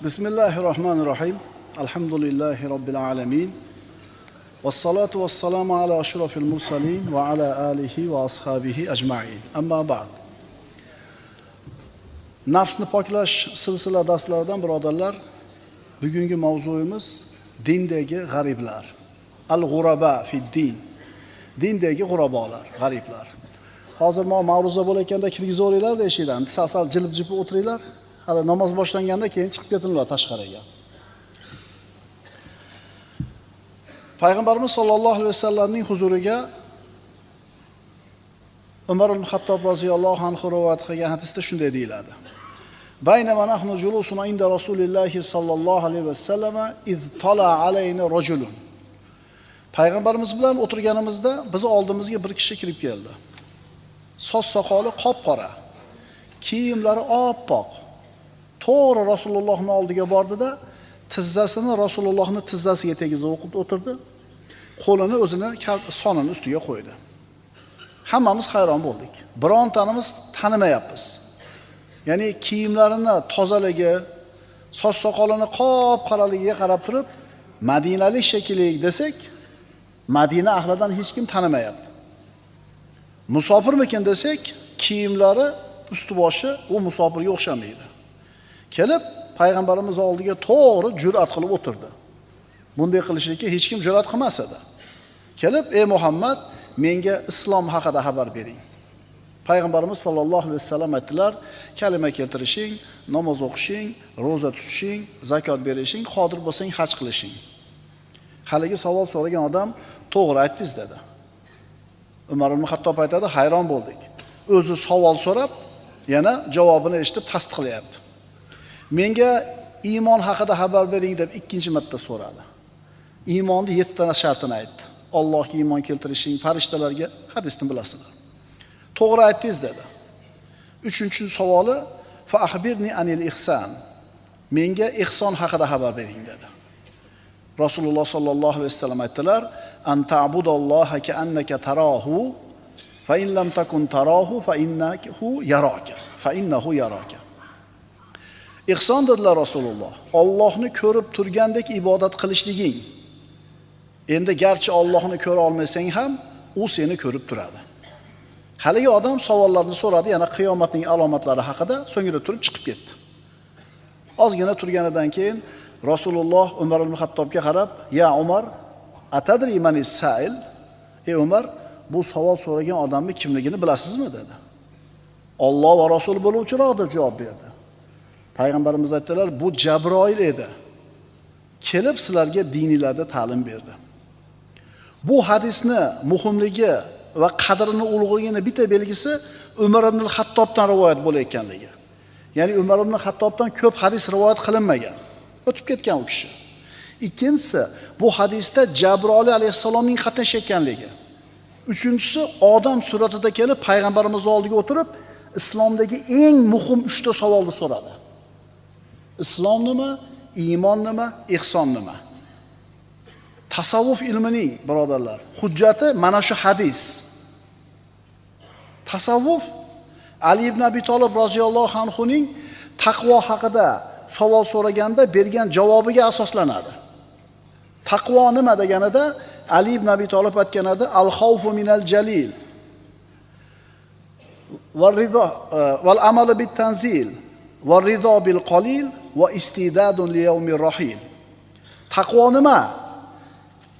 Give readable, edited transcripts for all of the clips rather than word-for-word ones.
Bismillahirrahmanirrahim. Elhamdülillahi Rabbil alemin. Vessalatu vesselamu ala aşrafil mursalin ve ala alihi ve ashabihi ecma'in. Amma ba'd. Nafsni poklash silsila darslaridan birodarlar, bugungi mavzuyimiz dindagi g'ariblar. Al-g'uraba fi din. Dindagi g'urabolar, g'ariblar. Hozir ma'ruza bo'layotganda kirgizoringlar deyishinglar. Sal jilib-jilib o'tiringlar. Hali namoz boshlanganda keyin chiqib ketinglar tashqariga. Payg'ambarimiz sollallohu alayhi vasallamning huzuriga Umar ibn Xattob roziyallohu anhu rivoyat qilgan hadisda shunday deyiladi. Baynama nahnu julusun inda Rasulillahi sollallohu alayhi vasallam iz tala alayna rajulun. Payg'ambarimiz bilan o'tirganimizda biz oldimizga bir kishi kirib keldi. Soch soqoli qop-qora, kiyimlari oppoq. To'g'ri Rasulullohning oldiga bordida tizzasini Rasulullohning tizzasiga tegizib o'tirdi. Qo'lini o'zini sonining ustiga qo'ydi. Hammamiz hayron bo'ldik. Birontanimiz tanimayapmiz. Ya'ni kiyimlarini tozaligi, soch soqolini qop-qoraligiga qarab turib, Madinalik shekilli desak, Madina ahlidan hech kim tanimayapti. Musofirmikin desak, kiyimlari, usti-boshi u musofirga o'xshamaydi. Kelib payg'ambarimiz oldiga to'g'ri jur'at qilib o'tirdi. Bunday qilishlikka hech kim jur'at qilmas edi. Kelib, "Ey Muhammad, menga islom haqida xabar bering." Payg'ambarimiz sollallohu alayhi vasallam aytdilar: "Kalima keltirishing, namoz o'qishing, roza tutishing, zakot berishing, qodir bo'lsang haj qilishing." Haligi savol so'ragan odam to'g'ri aytdingiz dedi. Umar ibn Xattob aytadi, hayron bo'ldik. O'zi savol so'rab, yana javobini eshitib tasdiqlayapti. Menga iymon haqida xabar bering deb ikkinchi marta so'radi. Iymonning 7 ta shartini aytdi. Allohga iymon keltirishing, farishtalarga, hadisni bilasizlar. To'g'ri aytdingiz dedi. Uchinchi savoli fa akhbirni anil ihson. Menga ihson haqida xabar bering dedi. Rasululloh sollallohu alayhi vasallam aytdilar: "An ta'budalloha ka'annaka tarahu, fa in lam takun tarahu fa innahu yaraka, fa innahu yaraka." Ihson dedilar Rasululloh. Allohni ko'rib turgandek ibodat qilishliging. Endi garchi Allohni ko'ra olmasang ham, u seni ko'rib turadi. Haligi odam savollarni so'radi, yana qiyomatning alomatlari haqida, so'ngra turib chiqib ketdi. Ozgina turganidan keyin Rasululloh Umar ibn Xattobga qarab: "Ya Umar, atadri man is-sa'il?" Ey Umar, bu savol so'ragan odamning kimligini bilasizmi dedi. Alloh va Rasul bo'luvchiroq deb javob berdi. Payg'ambarimiz aytdilar, bu Jabroil edi. Kelib sizlarga diningizda ta'lim berdi. Bu hadisni muhimligi va qadrini ulug'ligini bitta belgisi Umar ibn Xattobdan rivoyat bo'layotganligi. Ya'ni Umar ibn Xattobdan ko'p hadis rivoyat qilinmagan. O'tib ketgan u kishi. Ikkinchisi, bu hadisda Jabroil alayhisalomning qatnashganligi. Uchinchisi, odam suratida kelib payg'ambarimiz oldiga o'tirib, islomdagi eng muhim 3 ta savolni so'radi. Islom nima, iymon nima, ihson nima? Tasavvuf ilmining birodarlar, hujjati mana shu hadis. Tasavvuf Ali ibn Abi Talib roziyallohu anhu ning taqvo haqida savol so'raganda bergan javobiga asoslanadi. Taqvo nima deganida Ali ibn Abi Talib aytgan edi, al-xawfu minal jalil va rido val amalu bit tanzil va rido bil qalil va istidadun li yawmir rahil. Taqvo nima?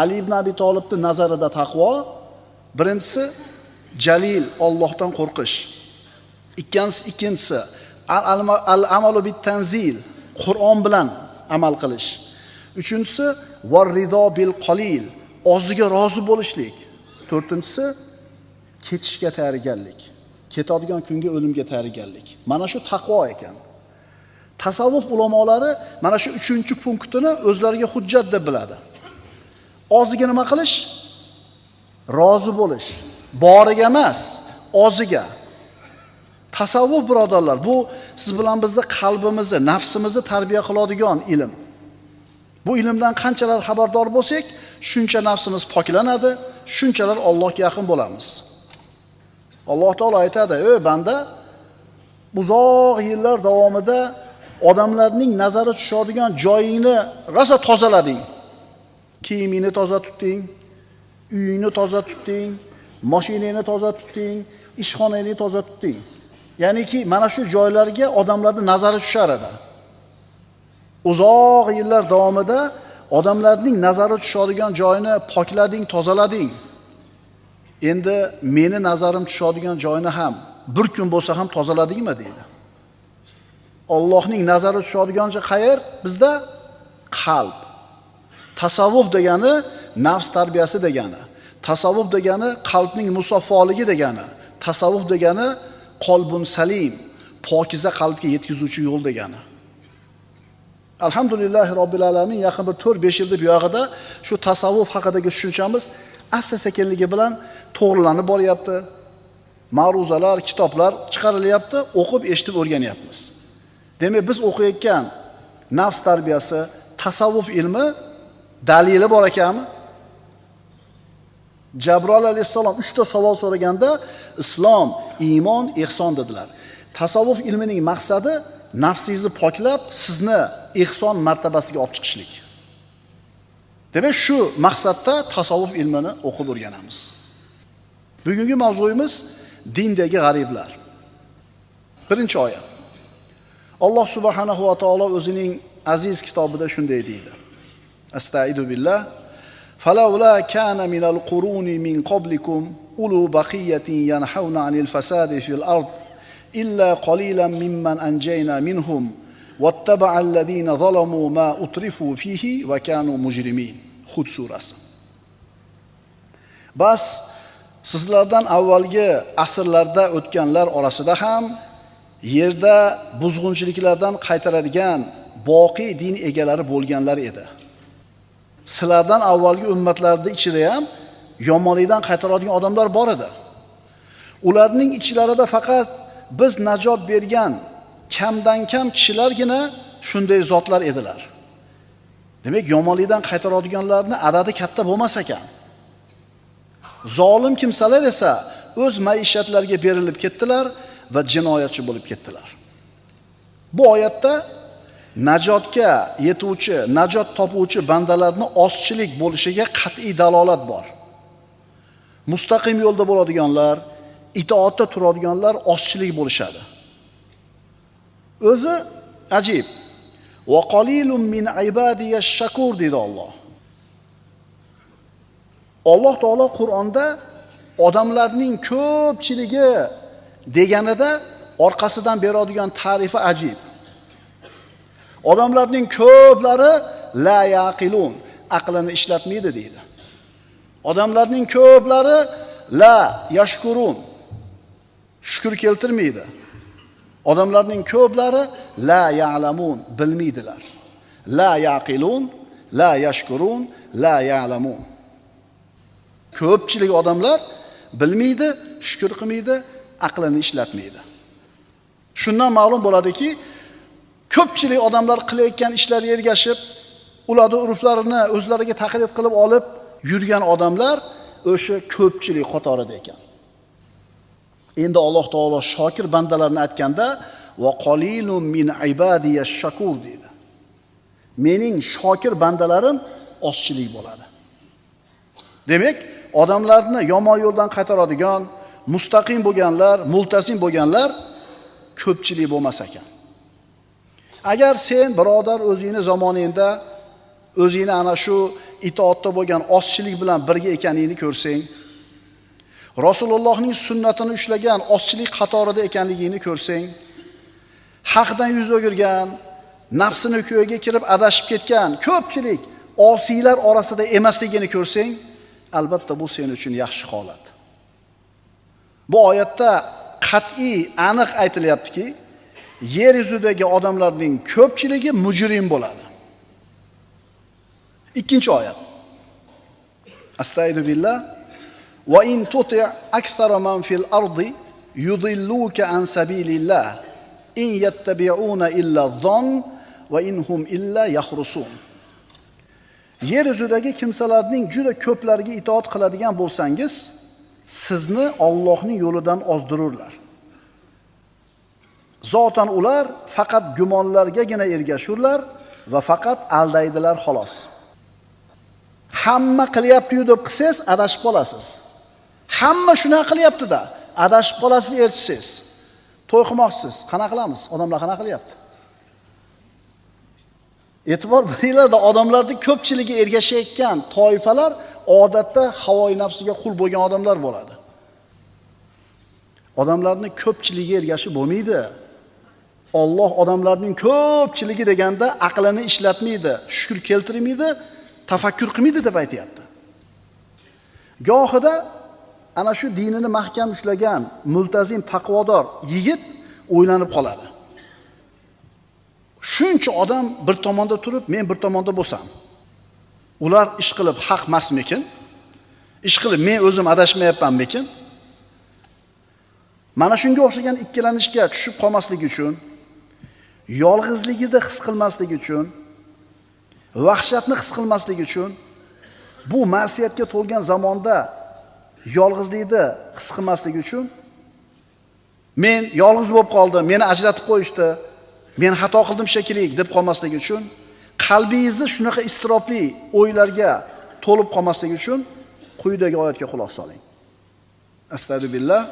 Ali ibn Abi Talibning nazarida taqvo birinchisi jalil, Allohdan qo'rqish. Ikkinchisi al-amalu bit tanzil, Qur'on bilan amal qilish. Uchinchisi var-rido bil qalil, oziga rozi bo'lishlik. To'rtinchisi ketishga tayyorgarlik, ketadigan kunga o'limga tayyorgarlik. Mana shu taqvo ekan. Tasavvuf ulamolari mana shu 3-punktini o'zlariga hujjat deb biladi. Oziga nima qilish? Rozi bo'lish. Boriga emas, oziga. Tasavvuf birodarlar, bu siz bilan bizni qalbimizni, nafsimizni tarbiya qiladigan ilm. Bu ilmdan qanchalar xabardor bo'lsak, shuncha nafsimiz poklanadi, shunchalar Allohga yaqin bo'lamiz. Alloh taolo aytadi: "Ey banda, uzoq yillar davomida odamlarning nazari tushadigan joyingni rosa tozalading. Kiyimingni toza tutding, uyingni toza tutding, mashinangni toza tutding, ishxonangni toza tutding. Ya'niki mana shu joylarga odamlarning nazari tushar edi. Uzoq yillar davomida odamlarning nazari tushadigan joyini poklading, tozalading. Endi meni nazarim tushadigan joyini ham bir kun bo'lsa ham tozaladingmi deydi. Allohning nazari tushadigan joy qayer? Bizda qalb. Tasavvuf degani nafs tarbiyasi degani. Tasavvuf degani qalbning musaffoligi degani. Tasavvuf degani qalbun salim, pokiza qalbga yetkazuvchi yo'l degani. Alhamdulillah robbil alamin yaqin bir 4-5 yilda bu yog'ida shu tasavvuf haqidagi tushunchamiz asta-sekinligi bilan to'g'rilanib boryapti. Ma'ruzalar, kitoblar chiqarilyapti, o'qib, eshitib o'rganyapmiz. Demak, biz o'qiyotgan nafs tarbiyasi, tasavvuf ilmi dalili bor ekanmi? Jabroil alayhissalom 3 ta savol so'raganda islom, iymon, ihson dedilar. Tasavvuf ilmining maqsadi nafsingizni poklab, sizni ihson martabasiga olib chiqishlik. Demak, shu maqsadda tasavvuf ilmini o'qib o'rganamiz. Bugungi mavzuyimiz dindagi g'ariblar. Birinchi oyat. Alloh subhanahu va taolo o'zining aziz kitobida shunday deydi. Astaidu billah. Falawla kana minal quruni min qablikum ulu baqiyatin yanhauna 'anil fasadi fil ard illa qalilan mimman anjayna minhum wattaba'a alladhina zalamu ma utrifu fihi wa kanu mujrimin. Hud surasi. Bas sizlardan avvalgi asrlarda o'tganlar orasida ham yerda buzg'unchiliklardan qaytaradigan boqiy din egalari bo'lganlar edi. Sizlardan avvalgi ummatlarda ichida ham yomonlikdan qaytaradigan odamlar bor edi. Ularning ichlarida faqat biz najot bergan kamdan kam kishilargina shunday zotlar edilar. Demak, yomonlikdan qaytaradiganlarning adadi katta bo'lmas ekan. Zolim kimsalar esa o'z maishatlariga berilib ketdilar va jinoyatchi bo'lib ketdilar. Bu oyatda najotga yetuvchi, najot topuvchi bandalarning ozchilik bo'lishiga qat'iy dalolat bor. Mustaqim yo'lda bo'ladiganlar, itoatda turadiganlar ozchilik bo'lishadi. O'zi ajib. Va qalilun min ibadiyash shakur dedi Alloh. Alloh taolo Qur'onda odamlarning ko'pchiligi deganida orqasidan beradigan ta'rifi ajib. Odamlarning ko'plari la yaqilun, aqlini ishlatmaydi deydi. Odamlarning ko'plari la yashkurun, shukr keltirmaydi. Odamlarning ko'plari la ya'lamun, bilmaydilar. La yaqilun, la yashkurun, la ya'lamun. Ko'pchilik odamlar bilmaydi, shukr qilmaydi, aqlini ishlatmaydi. Shundan ma'lum bo'ladiki, ko'pchilik odamlar qilayotgan ishlariga ergashib, ularning urflarini o'zlariga taqlid qilib olib yurgan odamlar o'sha ko'pchilik qatorida ekan. Endi Alloh taolo shokir bandalarni aytganda va qalilun min ibadiyash shakur dedi. Mening shokir bandalarim ozchilik bo'ladi. Demak, odamlarni yomon yo'ldan qaytaradigan, mustaqim bo'lganlar, multazim bo'lganlar ko'pchilik bo'lmas ekan. Agar sen birodar o'zingni zamoningda o'zingni ana shu itoatda bo'lgan ozchilik bilan birga ekaningni ko'rsang, Rasulullohning sunnatini ushlagan ozchilik qatorida ekanligingni ko'rsang, haqdan yuz o'girgan, nafsini ko'yiga kirib adashib ketgan ko'pchilik osiylar orasida emasligini ko'rsang, albatta bu sen uchun yaxshi holat. Bu oyatda qat'iy, aniq aytilyaptiki, yer yuzidagi odamlarning ko'pchiligi mujrim bo'ladi. Ikkinchi oyat. Astaidu billah. Va in tuti' akthara man fil ardi yudilluka an sabilillah in yattabi'una illa dhann va inhum illa yakhrusun. Yer yuzidagi kimsalarning juda ko'plariga itoat qiladigan bo'lsangiz, sizni Allohning yo'lidan ozdirurlar. Zotan ular faqat gumonlargagina ergashurlar va faqat aldaydilar xolos. Hamma qilyapti-yu deb qilsangiz adashib qolasiz. Hamma shuna qilyapti-da, adashib qolasiz, erchisiz. To'y qilmoqchisiz. Qanaqa qilamiz? Odamlar qanaqa qilyapti? E'tibor beringlar-da, odamlarning ko'pchiligi ergashayotgan toifalar odatda havoyi nafsiga qul bo'lgan odamlar bo'ladi. Odamlarning ko'pchiligiga ergashib bo'lmaydi. Alloh odamlarning ko'pchiligi deganda aqlini ishlatmaydi, shukr keltirmaydi, tafakkur qilmaydi deb aytayapti. Gohida ana shu dinini mahkam ushlagan, multazim, taqvodor yigit o'ylanib qoladi. Shuncha odam bir tomonda turib, men bir tomonda bo'lsam, ular ish qilib haq emasmikin? Ish qilib men o'zim adashmayapmanmikin? Mana shunga o'xshagan ikkilanishga tushib qolmaslik uchun, yolg'izligida his qilmaslik uchun, vahshatni his qilmaslik uchun, bu ma'siyatga to'lgan zamonda yolg'izlikni his qilmaslik uchun, men yolg'iz bo'lib qoldim, meni ajratib qo'yishdi, men xato qildim shekilli deb qolmaslik uchun, qalbingizni shunaqa istirobli o'ylarga to'lib qolmaslik uchun quyidagi oyatga quloq soling. Astagfirullah.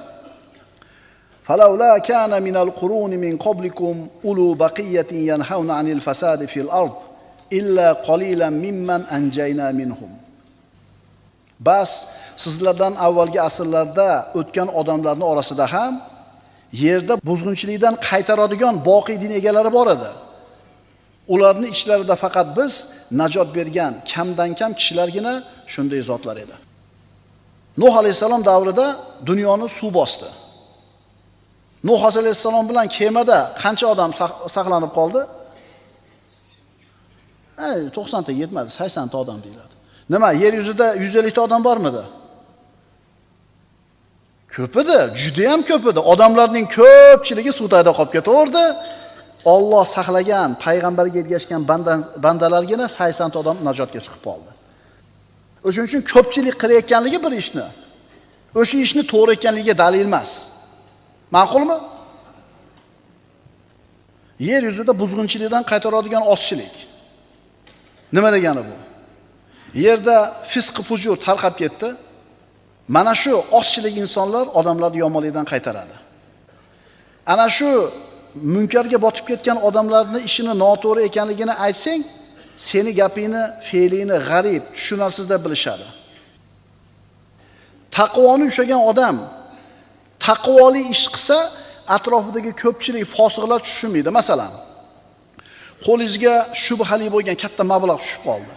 فلولا كان من القرون من قبلكم أولو بقية ينهون عن الفساد في الأرض إلا قليلا ممن أنجينا منهم. Bas sizlardan avvalgi asrlarda o'tgan odamlarning orasida ham yerda buzg'unchilikdan qaytaradigan boqiy din egalari bor edi. Ularning ichlarida faqat biz najot bergan kamdan kam kishilargina shunday zotlar edi. Nuh alayhisalom davrida dunyoni suv bosdi. Nuh alayhisalom bilan kemada qancha odam saqlanib qoldi? 90 ta yetmadi, 80 ta odam deyiladi. Nima, yer yuzida 150 ta odam bormidi? Ko'p edi, juda ham ko'p edi. Odamlarning ko'pchiligi suvda qolib ketaverdi. Alloh saqlagan, payg'ambarga ergashgan bandalargina 80 ta odam najotga chiqib qoldi. O'shuning uchun ko'pchilik qilayotganligi bir ishni, o'sha ishni to'g'ri ekanligiga dalil emas. Ma'qulmi? Yer yuzida buzg'unchilikdan qaytaradigan ozchilik. Nima degani bu? Yerda fisq fujur tarqab ketdi. Mana shu ozchilik insonlar odamlarni yomonlikdan qaytaradi. Ana shu munkarga botib ketgan odamlarning ishini noto'g'ri ekanligini aytsang, seni gapingni, fe'lingni g'arib, tushunarsiz deb bilishadi. Taqvoni ushlagan odam taqvoli ish qilsa, atrofidagi ko'pchilik fosiqlar tushunmaydi. Masalan, qo'lingizga shubhali bo'lgan katta mablag' tushib qoldi.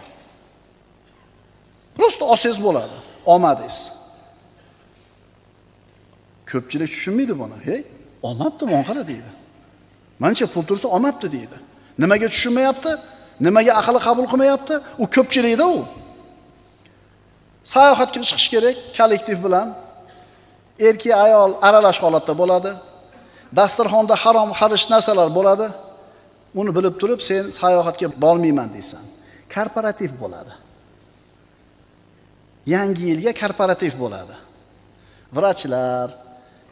Prosta olsangiz bo'ladi, omadingiz. Ko'pchilik tushunmaydi buni. Hey, omadmi, qara deydi. Mancha pul tursa omaddi deydi. Nimaga tushunmayapti? Nimaga aqli qabul qilmayapti? U ko'pchilikda u. Sayohatga chiqish kerak, kollektiv bilan. Erkak ayol aralash holatda bo'ladi. Dasturxonda harom xarish narsalar bo'ladi. Uni bilib turib, sen sayohatga bormayman deysan. Korporativ bo'ladi. Yangi yilga korporativ bo'ladi. Vrachlar,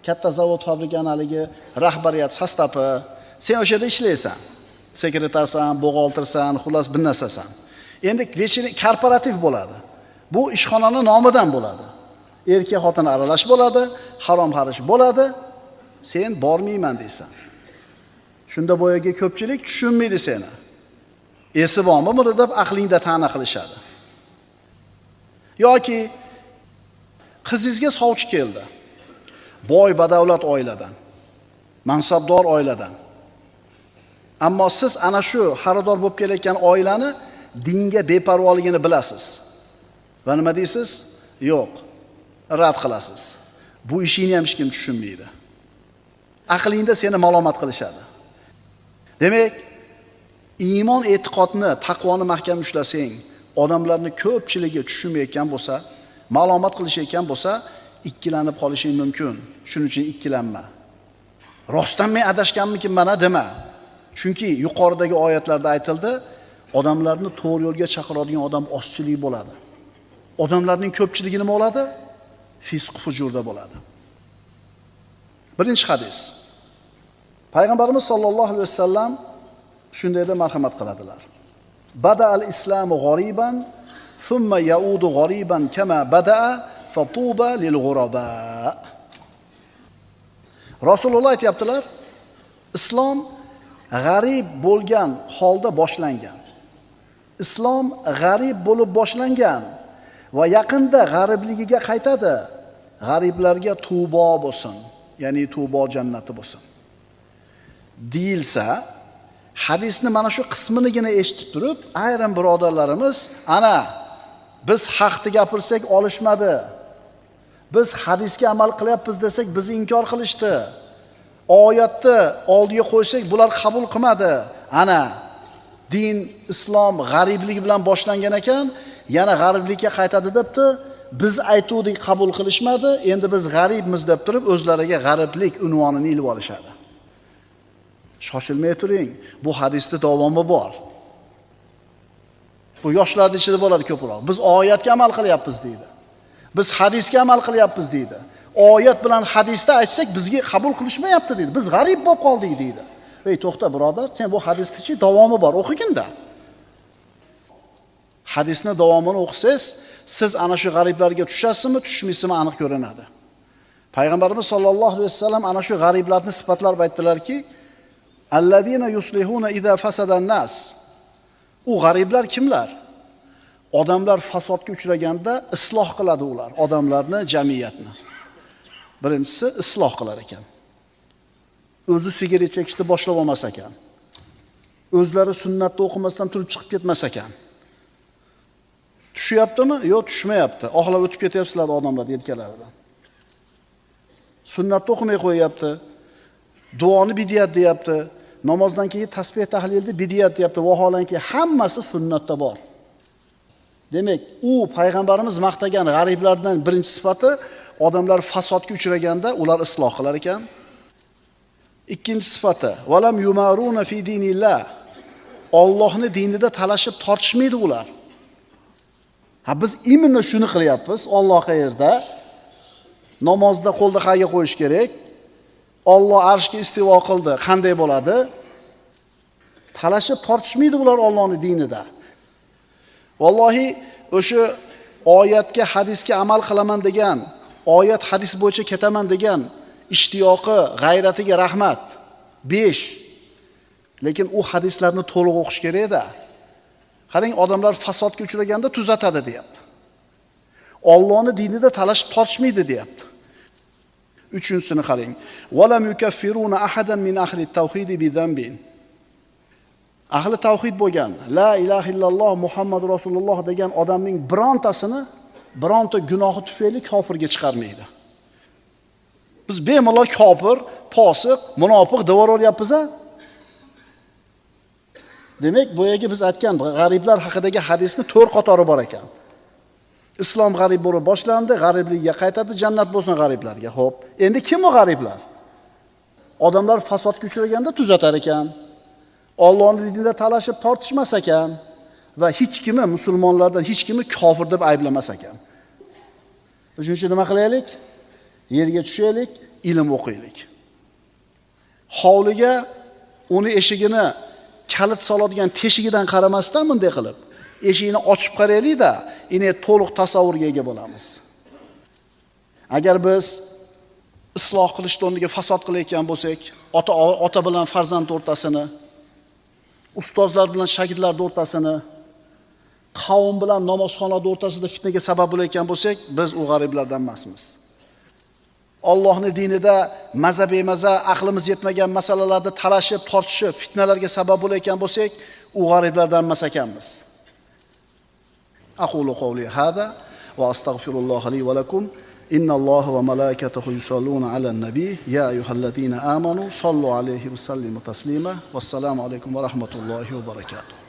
katta zavod fabrikani haligi rahbariyat sostavi, sen o'sha yerda ishlaysan. Sekretarsan, buxgaltersan, xullas bir narsasan. Endi vechini korporativ bo'ladi. Bu ishxonaning nomidan bo'ladi. Erkak xotin aralash bo'ladi, harom xarish bo'ladi. Sen bormayman deysan. Shunda boyaga ko'pchilik tushunmaydi seni. Esi bormi buni deb aqlingda ta'na qilishadi. Yoki qizingizga sovchi keldi. Boy badavlat oiladan, mansabdor oiladan. Ammo siz ana shu xaridor bo'lib kelayotgan oilani dinga beparvoligini bilasiz. Va nima deysiz? Yo'q, rad qilasiz. Bu ishingni ham hech kim tushunmaydi. Aqlingda seni malomat qilishadi. Demak, iymon e'tiqodni, taqvoni mahkam ushlasang, odamlarning ko'pchiligi tushunmayotgan bo'lsa, ma'lumot qilishayotgan bo'lsa, ikkilanib qolishing mumkin. Shuning uchun ikkilanma. Rostdan men adashganmikin mana dema. Chunki yuqoridagi oyatlarda aytildi, odamlarni to'g'ri yo'lga chaqiradigan odam ozchilik bo'ladi. Odamlarning ko'pchiligi nima bo'ladi? Fisq fujurda bo'ladi. Birinchi hadis. Payg'ambarimiz sollallohu alayhi vasallam shunday deb marhamat qiladilar. Bada al-islamu g'oriban, thumma yaudu g'oriban kama bada'a fatuba lil ghuraba. Rasululloh aytibdilar, islom g'arib bo'lgan holda boshlangan. Islom g'arib bo'lib boshlangan va yaqinda g'aribligiga qaytadi. G'ariblarga tubo bo'lsin, ya'ni tubo jannati bo'lsin. Deyilsa, hadisni mana shu qisminigina eshitib turib, ayrim birodarlarimiz, ana biz haqni gapirsak olishmadi. Biz hadisga amal qilyapmiz desak, bizni inkor qilishdi. Oyatni oldiga qo'ysak, bular qabul qilmadi. Ana din, islom g'ariblik bilan boshlangan ekan, yana g'ariblikka qaytadi debdi. Biz aytuvdik, qabul qilishmadi. Endi biz g'aribmiz deb turib, o'zlariga g'ariblik unvonini ilib olishadi. Shoshilmay turing, bu hadisda davomi bor. Bu yoshlarning ichida bo'ladi ko'proq. Biz oyatga amal qilyapmiz deydi. Biz hadisga amal qilyapmiz deydi. Oyat bilan hadisda aytsak bizga qabul qilishmayapti deydi. Biz g'arib bo'lib qoldik deydi. Ey to'xta birodar, sen bu hadisning davomi bor, o'qigin-da. Hadisning davomini o'qisangiz, siz ana shu g'ariblarga tushasizmi, tushmaysizmi aniq ko'rinadi. Payg'ambarimiz sollallohu alayhi vasallam ana shu g'ariblarni sifatlab aytdilarki, alladina yuslihuna idza fasadan nas. U g'ariblar kimlar? Odamlar fasodga uchraganda isloh qiladi ular, odamlarni, jamiyatni. Birinchisi isloh qilar ekan. O'zi sigaret chekishni boshlab olmas ekan. O'zlari sunnatni o'qimasdan turib chiqib ketmas ekan. Tushyaptimi? Yo'q, tushmayapti. Oxlab o'tib ketyapsizlar odamlar yelkalaridan. Sunnatni o'qimay qo'yapti. Duoni bidiyat deyapti. Namozdan keyin tasbih tahlilni bidiyat deyapti. Vaholanki hammasi sunnatda bor. Demak, u payg'ambarimiz maqtagan g'ariblardan birinchi sifati, odamlar fasodga uchraganda ular isloh qilar ekan. Ikkinchi sifati, valam yumaruna fi dinillah. Allohning dinida talashib tortishmaydi ular. Ha, biz imonni shuni qilyapmiz. Alloh qayerda? Namozda qo'lni qayga qo'yish kerak? Alloh arshga istivo qildi, qanday bo'ladi? Talashib tortishmaydi ular Allohning dinida. Vallohi o'sha oyatga, hadisga amal qilaman degan, oyat hadis bo'yicha ketaman degan ishtiyoqi, g'ayratiga rahmat. 5. Lekin u hadislarni to'liq o'qish kerak-da. Qarang, odamlar fasodga uchraganda tuzatadi deyapti. Allohning dinida talashib tortishmaydi deyapti. 3-sini qarang. Walam yukaffiruna ahadan min ahli at-tauhid bi dhanbin. Ahli tavhid bo'lgan, la ilaha illalloh Muhammad Rasululloh degan odamning bironta gunohi tufayli kofirga chiqarmaydi. Biz bemalol kofir, fosiq, munofiq deb o'ryapmiz-a? Demak, boyagi biz aytgan g'ariblar haqidagi hadisni 4 qatori bor ekan. Islom g'arib bo'lib boshlandi, g'aribligiga qaytadi, jannat bo'lsin g'ariblarga. Xo'p, endi kim u g'ariblar? Odamlar fasodga uchraganda tuzatar ekan. Allohning dinida talashib tortishmas ekan va hech kimi, musulmonlardan hech kimi kofir deb ayblamas ekan. Shuning uchun nima qilaylik? Yerga tushaylik, ilm o'qiylik. Hovliga uni eshigini kalit soladigan teshigidan qaramasdan bunday qilib, eshikni ochib qaraylik-da, ine to'liq tasavvurga ega bo'lamiz. Agar biz isloh qilishdan o'rniga fasod qilayotgan bo'lsak, ota bilan farzand o'rtasini, ustozlar bilan shogirdlar o'rtasini, qavm bilan namozxonlar o'rtasida fitnaga sabab bo'layotgan bo'lsak, biz u g'ariblardan emasmiz. Allohning dinida maza bemaza, aqlimiz yetmagan masalalarda talashib, tortishib, fitnalarga sabab bo'layotgan bo'lsak, u g'ariblardan emas ekanmiz. Aqulu qawli hada va astaghfirulloh li va lakum. Innalloha va malaikatahu yusalluna alan nabiy ya ayyuhallazina amanu sallu alayhi va sallimu taslima. Vassalomu alaykum va rahmatullohi va barakatuh.